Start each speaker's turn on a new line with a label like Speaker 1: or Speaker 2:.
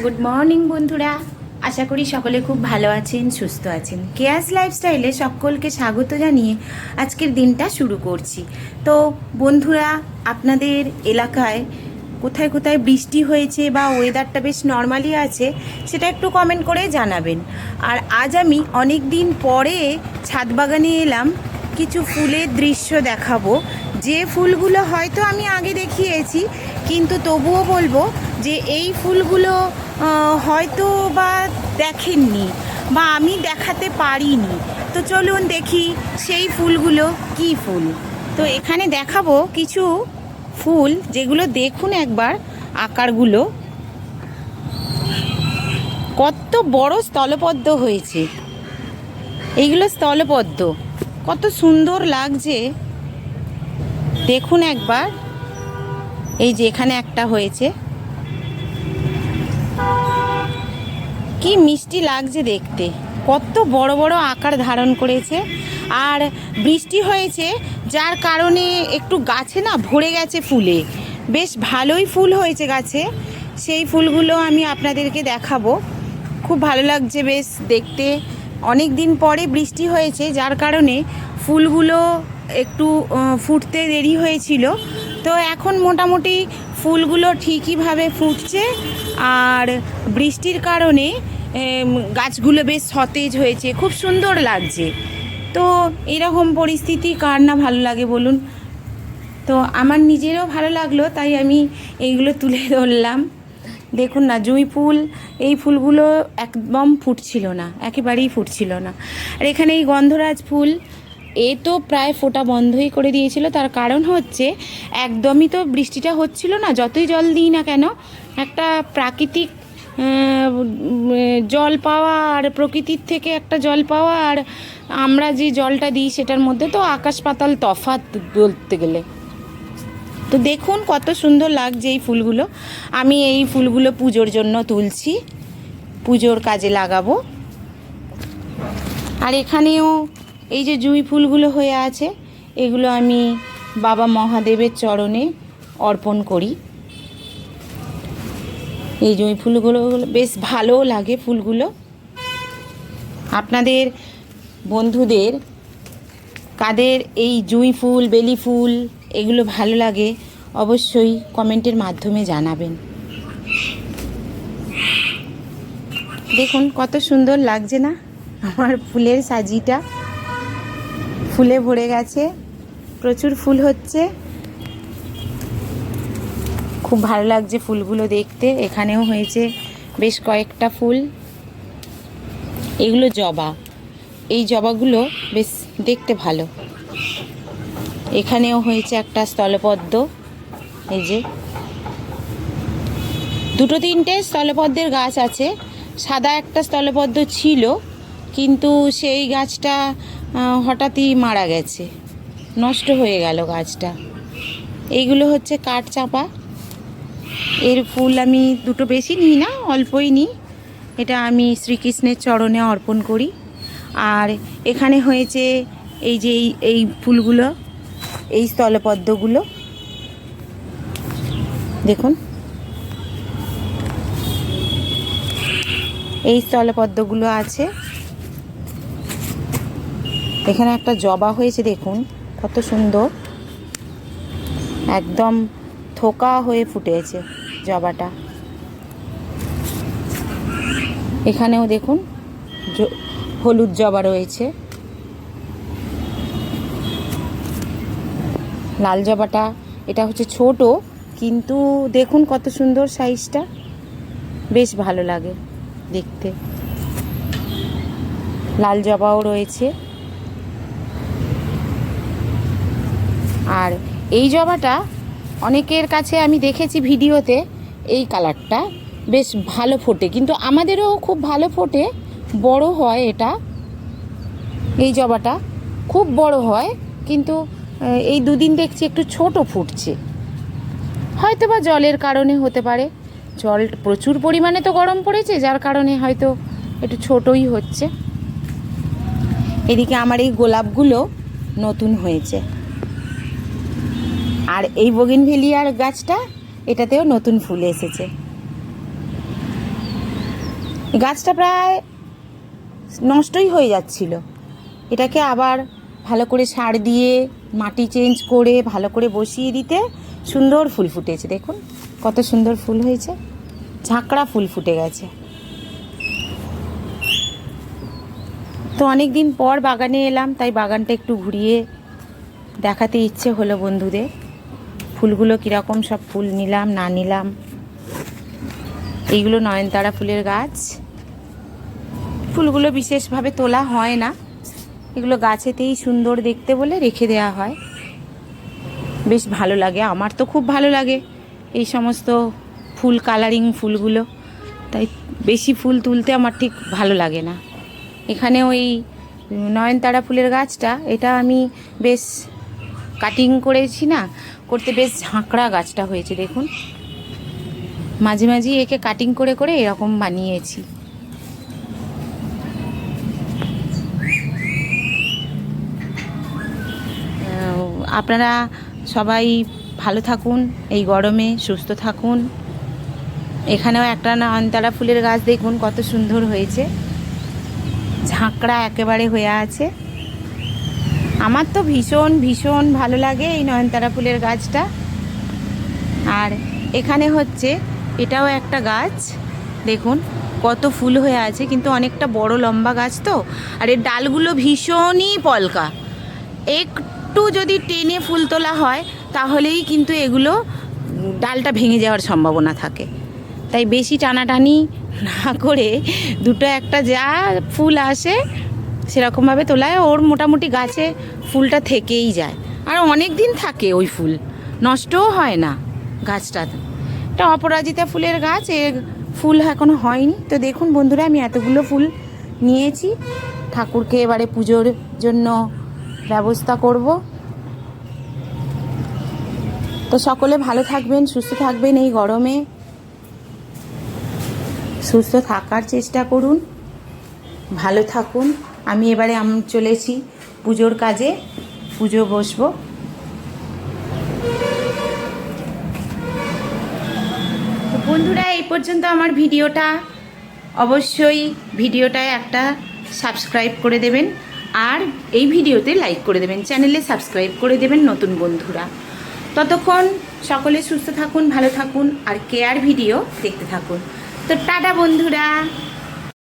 Speaker 1: Good morning বন্ধুরা, আশা করি সকলে খুব ভালো আছেন, সুস্থ আছেন। কেয়াস লাইফস্টাইলে সকলকে স্বাগত জানিয়ে আজকের দিনটা শুরু করছি। তো বন্ধুরা, আপনাদের এলাকায় কোথায় কোথায় বৃষ্টি হয়েছে বা ওয়েদারটা বেশ নর্মালি আছে সেটা একটু কমেন্ট করে জানাবেন। আর আজ আমি অনেক দিন পরে ছাদ বাগানে এলাম, কিছু ফুলের দৃশ্য দেখাবো। যে ফুলগুলো হয়তো আমি আগে দেখিয়েছি, কিন্তু তবুও বলবো যে এই ফুলগুলো হয়তো বা দেখেননি বা আমি দেখাতে পারিনি। তো চলুন দেখি সেই ফুলগুলো কি ফুল। তো এখানে দেখাবো কিছু ফুল, যেগুলো দেখুন একবার আকারগুলো, কত বড় স্থলপদ্ম হয়েছে। এইগুলো স্থলপদ্ম, কত সুন্দর লাগছে দেখুন একবার। এই যে এখানে একটা হয়েছে, কি মিষ্টি লাগছে দেখতে, কত বড় বড় আকার ধারণ করেছে। আর বৃষ্টি হয়েছে যার কারণে একটু গাছে না ভরে গেছে ফুলে, বেশ ভালোই ফুল হয়েছে গাছে। সেই ফুলগুলো আমি আপনাদেরকে দেখাবো। খুব ভালো লাগছে বেশ দেখতে। অনেক দিন পরে বৃষ্টি হয়েছে যার কারণে ফুলগুলো একটু ফুটতে দেরি হয়েছিল। তো এখন মোটামুটি ফুলগুলো ঠিকইভাবে ফুটছে, আর বৃষ্টির কারণে গাছগুলো বেশ সতেজ হয়েছে, খুব সুন্দর লাগছে। তো এরকম পরিস্থিতি কার না ভালো লাগে বলুন। তো আমার নিজেরও ভালো লাগলো, তাই আমি এইগুলো তুলে ধরলাম। দেখুন না, জুঁই ফুল, এই ফুলগুলো একদম ফুটছিল না, একেবারেই ফুটছিল না। আর এখানে এই গন্ধরাজ ফুল, এ তো প্রায় ফোটা বন্ধই করে দিয়েছিল। তার কারণ হচ্ছে একদমই তো বৃষ্টিটা হচ্ছিল না, যতই জল দিই না কেন। একটা প্রাকৃতিক জল পাওয়া আর প্রকৃতির থেকে একটা জল পাওয়া আর আমরা যে জলটা দিই সেটার মধ্যে তো আকাশ পাতাল তফাৎ বলতে গেলে। তো দেখুন কত সুন্দর লাগছে এই ফুলগুলো। আমি এই ফুলগুলো পুজোর জন্য তুলছি, পুজোর কাজে লাগাবো। আর এখানেও এই যে জুঁই ফুলগুলো হয়ে আছে, এগুলো আমি বাবা মহাদেবের চরণে অর্পণ করি। এই জুঁই ফুলগুলো বেশ ভালো লাগে ফুলগুলো। আপনাদের বন্ধুদের কাদের এই জুঁই ফুল, বেলি ফুল এগুলো ভালো লাগে অবশ্যই কমেন্টের মাধ্যমে জানাবেন। দেখুন কত সুন্দর লাগছে না আমার ফুলের সাজিটা, ফুলে ভরে গেছে, প্রচুর ফুল হচ্ছে, খুব ভালো লাগছে ফুলগুলো দেখতে। এখানেও হয়েছে বেশ কয়েকটা ফুল, এগুলো জবা, এই জবাগুলো বেশ দেখতে ভালো। এখানেও হয়েছে একটা স্থলপদ্ম, এই যে দুটো তিনটে স্থলপদ্মের গাছ আছে। সাদা একটা স্থলপদ্ম ছিল, কিন্তু সেই গাছটা হঠাৎই মারা গেছে, নষ্ট হয়ে গেল গাছটা। এইগুলো হচ্ছে কাঠচাঁপা, এর ফুল আমি দুটো বেশি নিই না, অল্পই নিই। এটা আমি শ্রীকৃষ্ণের চরণে অর্পণ করি। আর এখানে হয়েছে এই যে এই ফুলগুলো, এই স্থলপদ্মগুলো দেখুন, এই স্থলপদ্মগুলো আছে। এখানে একটা জবা হয়েছে, দেখুন কত সুন্দর, একদম থোকা হয়ে ফুটেছে জবাটা। এখানেও দেখুন হলুদ জবা রয়েছে। লাল জবাটা এটা হচ্ছে ছোট, কিন্তু দেখুন কত সুন্দর সাইজটা, বেশ ভালো লাগে দেখতে। লাল জবাও রয়েছে। আর এই জবাটা অনেকের কাছে আমি দেখেছি ভিডিওতে, এই কালারটা বেশ ভালো ফোটে, কিন্তু আমাদেরও খুব ভালো ফোটে, বড় হয় এটা। এই জবাটা খুব বড় হয়, কিন্তু এই দুদিন দেখছি একটু ছোট ফুটছে, হয়তো বা জলের কারণে হতে পারে। জল প্রচুর পরিমাণে তো গরম পড়েছে, যার কারণে হয়তো একটু ছোটই হচ্ছে। এদিকে আমার এই গোলাপগুলো নতুন হয়েছে, আর এই বোগেনভেলিয়ার গাছটা, এটাতেও নতুন ফুল এসেছে। গাছটা প্রায় নষ্টই হয়ে যাচ্ছিল, এটাকে আবার ভালো করে সার দিয়ে মাটি চেঞ্জ করে ভালো করে বসিয়ে দিতে সুন্দর ফুল ফুটেছে। দেখুন কত সুন্দর ফুল হয়েছে, ঝাঁকড়া ফুল ফুটে গেছে। তো অনেক দিন পর বাগানে এলাম, তাই বাগানটা একটু ঘুরিয়ে দেখাতে ইচ্ছে হলো বন্ধুদের। ফুলগুলো কীরকম সব ফুল নিলাম না নিলাম। এইগুলো নয়নতারা ফুলের গাছ, ফুলগুলো বিশেষভাবে তোলা হয় না, এগুলো গাছেতেই সুন্দর দেখতে বলে রেখে দেওয়া হয়। বেশ ভালো লাগে, আমার তো খুব ভালো লাগে এই সমস্ত ফুল, কালারিং ফুলগুলো, তাই বেশি ফুল তুলতে আমার ঠিক ভালো লাগে না। এখানে ওই নয়নতারা ফুলের গাছটা, এটা আমি বেশ কাটিং করেছি না, করতে বেশ ঝাঁকড়া গাছটা হয়েছে। দেখুন মাঝে মাঝে একে কাটিং করে করে এরকম বানিয়েছি। আপনারা সবাই ভালো থাকুন, এই গরমে সুস্থ থাকুন। এখানেও একটা নয়নতারা ফুলের গাছ দেখুন কত সুন্দর হয়েছে, ঝাঁকড়া একেবারে হয়ে আছে। আমার তো ভীষণ ভীষণ ভালো লাগে এই নয়নতারা ফুলের গাছটা। আর এখানে হচ্ছে এটাও একটা গাছ, দেখুন কত ফুল হয়ে আছে, কিন্তু অনেকটা বড় লম্বা গাছ তো, আর এর ডালগুলো ভীষণই পলকা। একটু যদি টেনে ফুল তোলা হয় তাহলেই কিন্তু এগুলো ডালটা ভেঙে যাওয়ার সম্ভাবনা থাকে। তাই বেশি টানাটানি না করে দুটো একটা যা ফুল আসে সেরকমভাবে তোলায়, ওর মোটামুটি গাছে ফুলটা থেকেই যায়, আর অনেক দিন থাকে ওই ফুল, নষ্টও হয় না গাছটা। এটা অপরাজিতা ফুলের গাছ, এর ফুল এখনো হয়নি। তো দেখুন বন্ধুরা, আমি এতগুলো ফুল নিয়েছি, ঠাকুরকে এবারে পুজোর জন্য ব্যবস্থা করব। তো সকলে ভালো থাকবেন, সুস্থ থাকবেন, এই গরমে সুস্থ থাকার চেষ্টা করুন, ভালো থাকুন। আমি এবারে চলেছি পুজোর কাজে, পুজো বসবো। তো বন্ধুরা, এই পর্যন্ত আমার ভিডিওটা, অবশ্যই ভিডিওটায় একটা সাবস্ক্রাইব করে দেবেন, আর এই ভিডিওতে লাইক করে দেবেন, চ্যানেলে সাবস্ক্রাইব করে দেবেন নতুন বন্ধুরা। ততক্ষণ সকলে সুস্থ থাকুন, ভালো থাকুন, আর কেয়ার ভিডিও দেখতে থাকুন। তো টাটা বন্ধুরা।